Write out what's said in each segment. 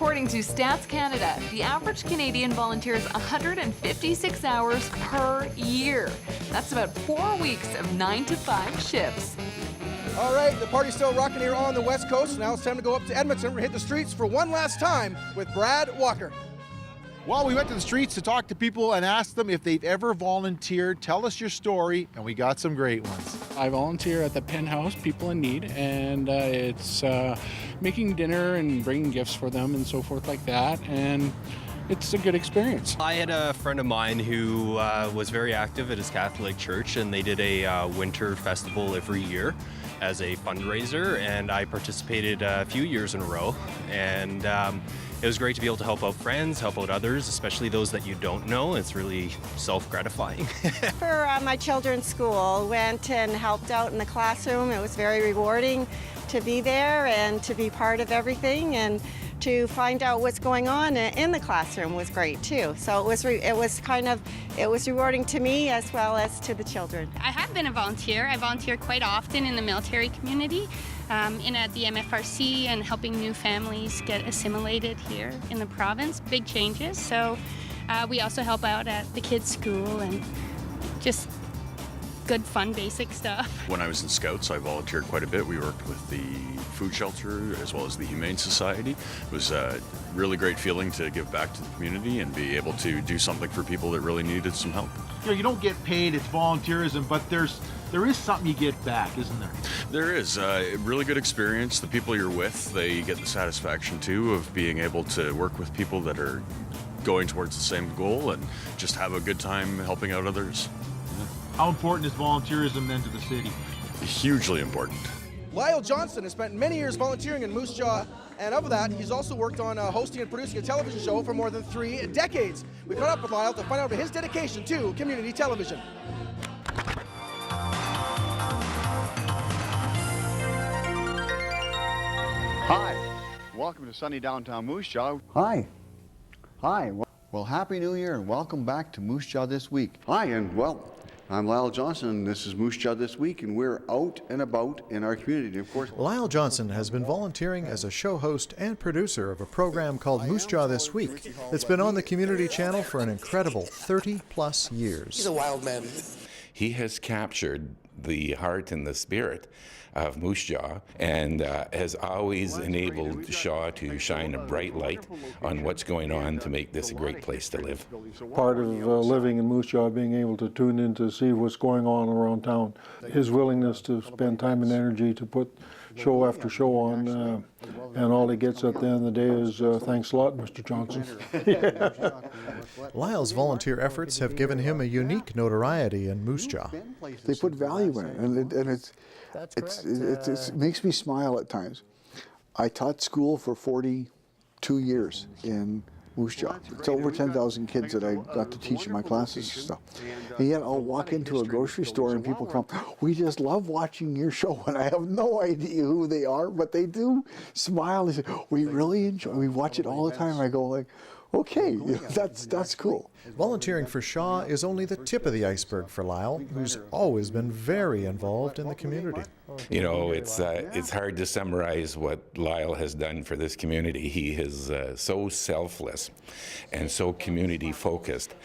According to Stats Canada, the average Canadian volunteers 156 hours per year. That's about 4 weeks of 9 to 5 shifts. All right, the party's still rocking here on the West Coast. Now it's time to go up to Edmonton and hit the streets for one last time with Brad Walker. Well, we went to the streets to talk to people and ask them if they've ever volunteered. Tell us your story, and we got some great ones. I volunteer at the Penthouse, People in Need, and it's making dinner and bringing gifts for them and so forth like that, and it's a good experience. I had a friend of mine who was very active at his Catholic church, and they did a winter festival every year as a fundraiser, and I participated a few years in a row, and it was great to be able to help out friends, help out others, especially those that you don't know. It's really self-gratifying. For my children's school, went and helped out in the classroom. It was very rewarding to be there and to be part of everything, and to find out what's going on in the classroom was great too. So it was rewarding to me as well as to the children. I have been a volunteer. I volunteer quite often in the military community, at the MFRC, and helping new families get assimilated here in the province. Big changes. So we also help out at the kids' school and just good, fun, basic stuff. When I was in Scouts, I volunteered quite a bit. We worked with the food shelter as well as the Humane Society. It was a really great feeling to give back to the community and be able to do something for people that really needed some help. You know, you don't get paid, it's volunteerism, but there is something you get back, isn't there? There is a really good experience. The people you're with, they get the satisfaction too of being able to work with people that are going towards the same goal and just have a good time helping out others. How important is volunteerism then to the city? Hugely important. Lyle Johnson has spent many years volunteering in Moose Jaw, and of that, he's also worked on hosting and producing a television show for more than 3 decades. We caught up with Lyle to find out about his dedication to community television. Hi, welcome to sunny downtown Moose Jaw. Hi. Well, Happy New Year and welcome back to Moose Jaw This Week. Hi, and well, I'm Lyle Johnson, and this is Moose Jaw This Week, and we're out and about in our community, of course. Lyle Johnson has been volunteering as a show host and producer of a program called Moose Jaw This Week. It's been on the community channel for an incredible 30-plus years. He's a wild man. He has captured the heart and the spirit of Moose Jaw, and has always enabled Shaw to shine a bright light on what's going on to make this a great place to live. Part of living in Moose Jaw, being able to tune in to see what's going on around town. His willingness to spend time and energy to put show after show on, and all he gets at the end of the day is thanks a lot, Mr. Johnson. Lyle's volunteer efforts have given him a unique notoriety in Moose Jaw. They put value in it, and it makes me smile at times. I taught school for 42 years in Moose Jaw. It's over 10,000 kids that I got to teach in my classes and stuff. And yet I'll walk into a grocery store and people come, we just love watching your show, and I have no idea who they are, but they do smile and say, we really enjoy, we watch it all the time. I go like, okay, that's cool. Volunteering for Shaw is only the tip of the iceberg for Lyle, who's always been very involved in the community. You know, it's hard to summarize what Lyle has done for this community. He is so selfless and so community focused,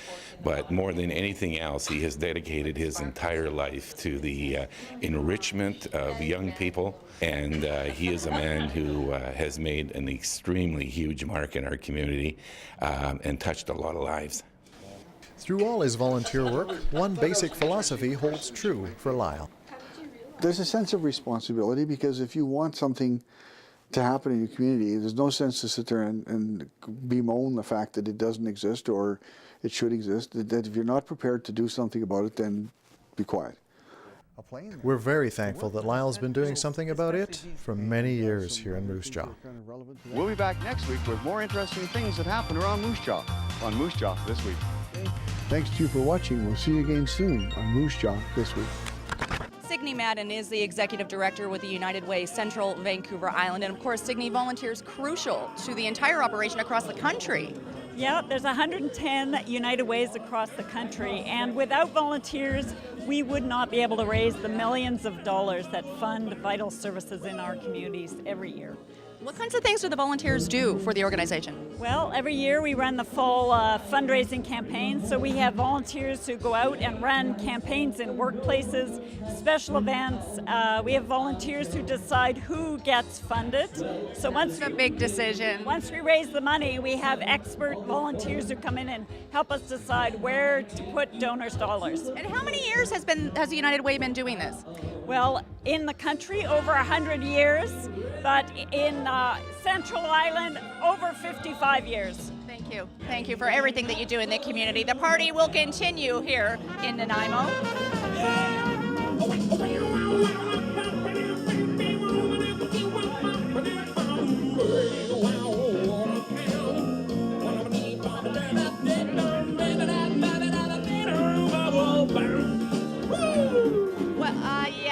but more than anything else, he has dedicated his entire life to the enrichment of young people, and he is a man who has made an extremely huge mark in our community and touched a lot of lives. Through all his volunteer work, one basic philosophy holds true for Lyle. There's a sense of responsibility, because if you want something to happen in your community, there's no sense to sit there and bemoan the fact that it doesn't exist or it should exist. That if you're not prepared to do something about it, then be quiet. We're very thankful that Lyle's been doing something about it for many years here in Moose Jaw. We'll be back next week with more interesting things that happen around Moose Jaw on Moose Jaw This Week. Thanks to you for watching. We'll see you again soon on Moose Jaw This Week. Signe Madden is the executive director with the United Way Central Vancouver Island, and of course Signe volunteers crucial to the entire operation across the country. Yeah, there's 110 United Ways across the country, and without volunteers we would not be able to raise the millions of dollars that fund vital services in our communities every year. What kinds of things do the volunteers do for the organization? Well, every year we run the fall fundraising campaign, so we have volunteers who go out and run campaigns in workplaces, special events. We have volunteers who decide who gets funded. So once It's a big decision. Once we raise the money, we have expert volunteers who come in and help us decide where to put donors' dollars. And how many years has the United Way been doing this? Well, in the country, over 100 years, but in Central Island, over 55 years. Thank you. Thank you for everything that you do in the community. The party will continue here in Nanaimo.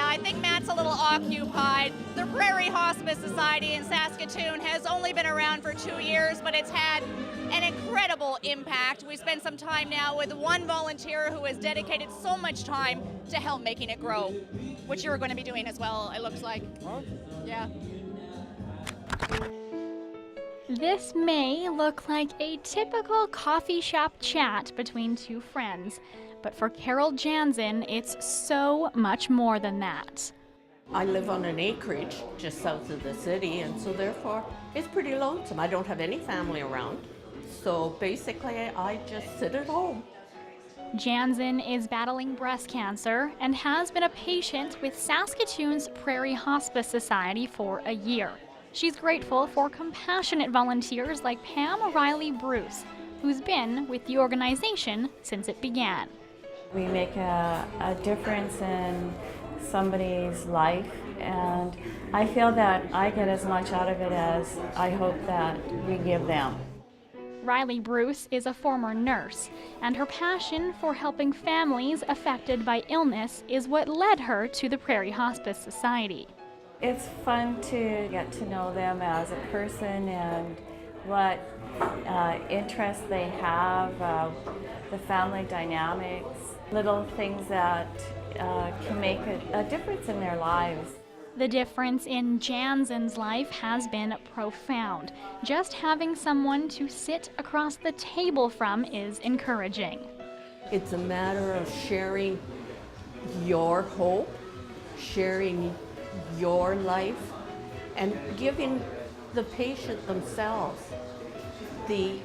I think Matt's a little occupied. The Prairie Hospice Society in Saskatoon has only been around for 2 years, but it's had an incredible impact. We spent some time now with one volunteer who has dedicated so much time to help making it grow, which you're going to be doing as well, it looks like. Yeah. This may look like a typical coffee shop chat between two friends, but for Carol Jansen, it's so much more than that. I live on an acreage just south of the city, and so therefore it's pretty lonesome. I don't have any family around, so basically I just sit at home. Jansen is battling breast cancer and has been a patient with Saskatoon's Prairie Hospice Society for a year. She's grateful for compassionate volunteers like Pam Riley Bruce, who's been with the organization since it began. We make a difference in somebody's life, and I feel that I get as much out of it as I hope that we give them. Riley Bruce is a former nurse, and her passion for helping families affected by illness is what led her to the Prairie Hospice Society. It's fun to get to know them as a person and what interests they have, the family dynamics, little things that can make a difference in their lives. The difference in Jansen's life has been profound. Just having someone to sit across the table from is encouraging. It's a matter of sharing your hope, sharing your life, and giving the patient themselves the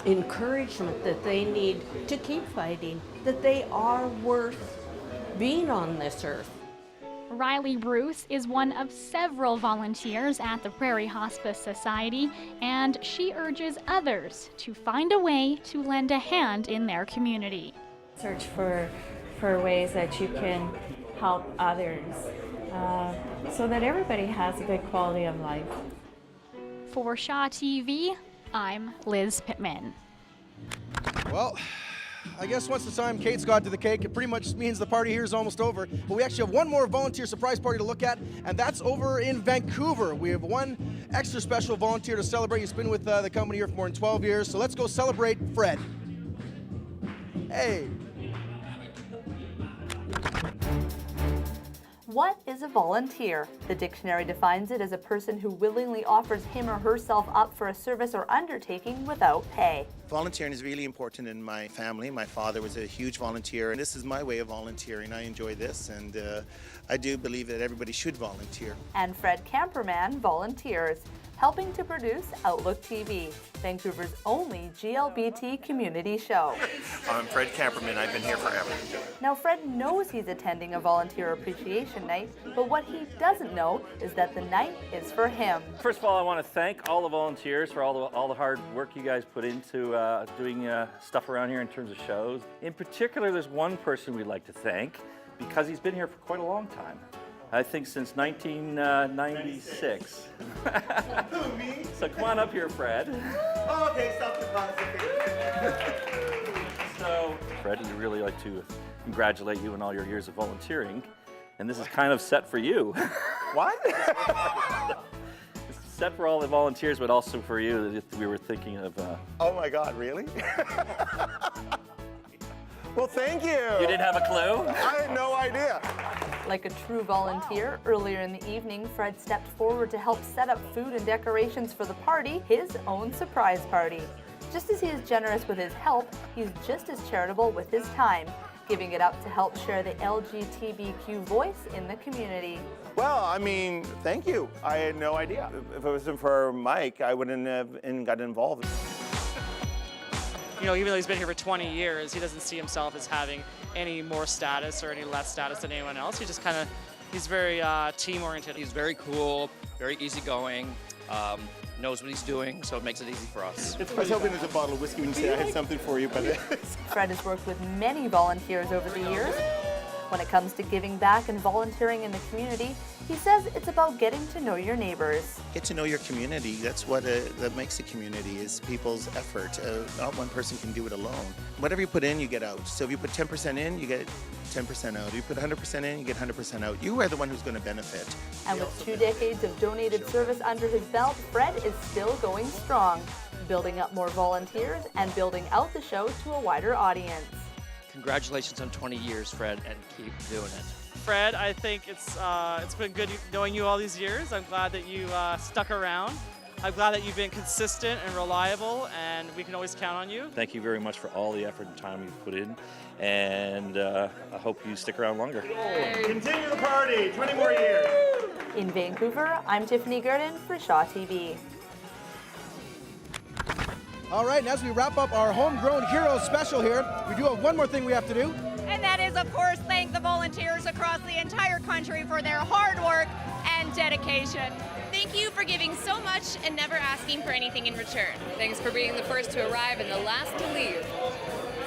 encouragement that they need to keep fighting, that they are worth being on this earth. Riley Bruce is one of several volunteers at the Prairie Hospice Society, and she urges others to find a way to lend a hand in their community. Search for ways that you can help others so that everybody has a good quality of life. For Shaw TV, I'm Liz Pittman. Well, I guess once the time Kate's got to the cake, it pretty much means the party here is almost over. But we actually have one more volunteer surprise party to look at, and that's over in Vancouver. We have one extra special volunteer to celebrate. He's been with the company here for more than 12 years. So let's go celebrate Fred. Hey. What is a volunteer? The dictionary defines it as a person who willingly offers him or herself up for a service or undertaking without pay. Volunteering is really important in my family. My father was a huge volunteer, and this is my way of volunteering. I enjoy this, and I do believe that everybody should volunteer. And Fred Camperman volunteers, helping to produce Outlook TV, Vancouver's only GLBT community show. I'm Fred Camperman. I've been here forever. Now, Fred knows he's attending a volunteer appreciation night, but what he doesn't know is that the night is for him. First of all, I want to thank all the volunteers for all the hard work you guys put into doing stuff around here in terms of shows. In particular, there's one person we'd like to thank because he's been here for quite a long time. I think since 1996. Who, me? So come on up here, Fred. Okay, stop the So, Fred, I'd really like to congratulate you on all your years of volunteering. And this is kind of set for you. What? It's set for all the volunteers, but also for you. We were thinking of... Oh my God, really? Well, thank you. You didn't have a clue? I had no idea. Like a true volunteer, earlier in the evening, Fred stepped forward to help set up food and decorations for the party, his own surprise party. Just as he is generous with his help, he's just as charitable with his time, giving it up to help share the LGBTQ voice in the community. Well, I mean, thank you. I had no idea. If it wasn't for Mike, I wouldn't have gotten involved. You know, even though he's been here for 20 years, he doesn't see himself as having any more status or any less status than anyone else. He just he's very team-oriented. He's very cool, very easygoing, knows what he's doing, so it makes it easy for us. I was hoping there's a bottle of whiskey when you say I had something for you, but... Fred has worked with many volunteers over the years. When it comes to giving back and volunteering in the community, he says it's about getting to know your neighbors. Get to know your community. That's what that makes a community, is people's effort. Not one person can do it alone. Whatever you put in, you get out. So if you put 10% in, you get 10% out. If you put 100% in, you get 100% out. You are the one who's going to benefit. And with 2 decades of donated service under his belt, Fred is still going strong, building up more volunteers and building out the show to a wider audience. Congratulations on 20 years, Fred, and keep doing it. Fred, I think it's been good knowing you all these years. I'm glad that you stuck around. I'm glad that you've been consistent and reliable, and we can always count on you. Thank you very much for all the effort and time you've put in, and I hope you stick around longer. Continue the party, 20 more years. In Vancouver, I'm Tiffany Gurdon for Shaw TV. All right, and as we wrap up our Homegrown Heroes special here, we do have one more thing we have to do. And that is, of course, thank the volunteers across the entire country for their hard work and dedication. Thank you for giving so much and never asking for anything in return. Thanks for being the first to arrive and the last to leave.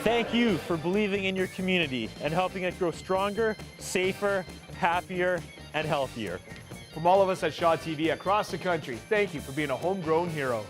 Thank you for believing in your community and helping it grow stronger, safer, happier, and healthier. From all of us at Shaw TV across the country, thank you for being a homegrown hero.